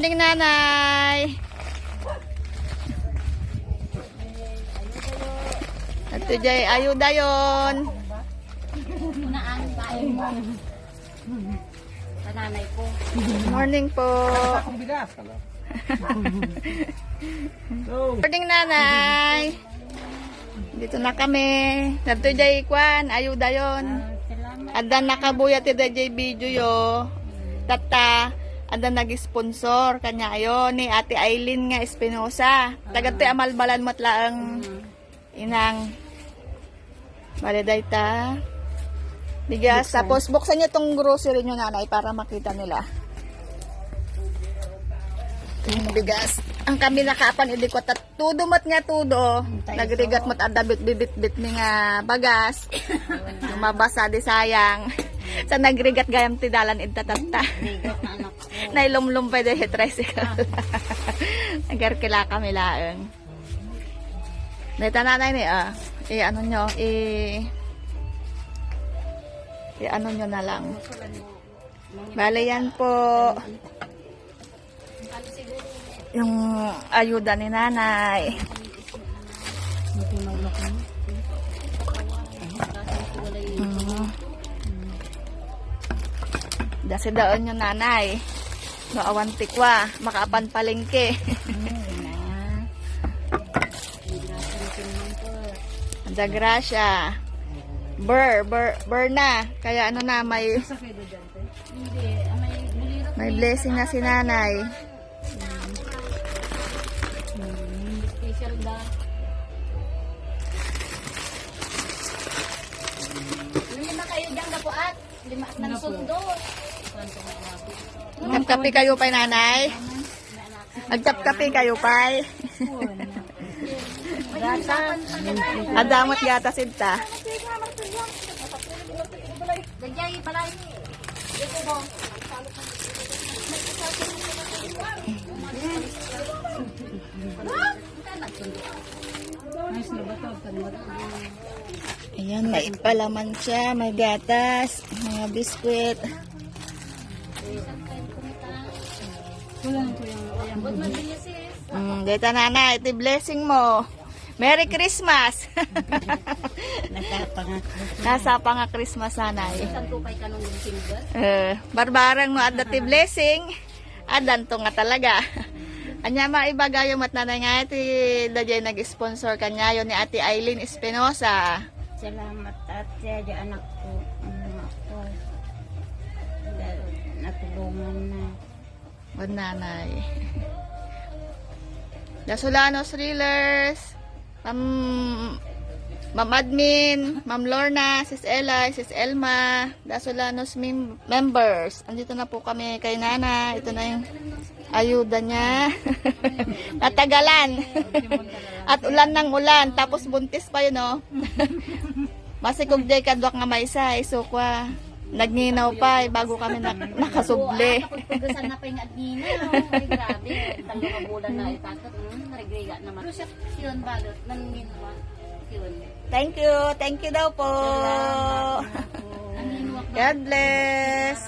Morning, nanay. Ito jay ayuda yon. Unaan tayo mo. Sa nanay ko. Morning po. Morning, nanay. Dito na kami. Ito jay kwan, ayuda yon. Salamat. Ada nakabuya ti jay video yo. Tata, ada nag-sponsor kanya ayon ni Ate Aileen nga Espinosa. Tagat ti amalbalan mat laang inang baliday ta. Bigas. Tapos buksan niyo tong grocery niyo, nanay, para makita nila. Yung bigas. Ang kami nakaapan idikot at tudo mat nga tudo. Nagrigat mat adabit bibit-bit ni nga bagas. Lumabasa di sayang. Sa nagrigat gayam ti dalan idtatata. Rigot na anak ko. Nailumlum pa dahil tricycle. Nagarkila kami laeng. Neta nanay ni ano nyo, ano nyo na lang. Bale yan po. Yung ayuda ni nanay. Dasi daon yung nanay. Maawan tikwa. Makaapan palengke. Anda grasya. Burr na. Kaya ano na, may blessing na si nanay. Special da. Lima kayo dyan na po at lima at ng sundo. Nagkapi kayo pa, nanay? Nagkapi kayo pa? Adamat yata sinta. Dajay palay. Dito mo. Ayan, may palaman siya, may gatas, mga biskwit. Dito nanay, iti blessing mo. Merry Christmas! Nasa pa nga Christmas, nanay. Isang tupay ka nung single. Barbarang mo at dati blessing. Adan to nga talaga. Anya maibagayo mat nanay nga iti dajay nag-sponsor kanya yon ni Ate Aileen Espinosa. Salamat at siya anak ko. Anak ko. Natulungan na. Wad nanay. Dasulanos Reelers. Ma'am Admin, Ma'am Lorna, Sis Ella, Sis Elma, Dasulanos members. Andito na po kami kay Nana. Ito na yung ayuda niya. Natagalan. At ulan ng ulan. Tapos buntis pa yun, oh. Masikog day kadwak nga may isa. Isukwa. Nagninaw pa bago kami nakasuble. Pagpagasan na pa yung adminaw. Ay, grabe. Talong bulan na itatot. Narigrega naman. Yun, balot. Nanginwa. Yun. Thank you. Thank you daw po. Salamat. God bless.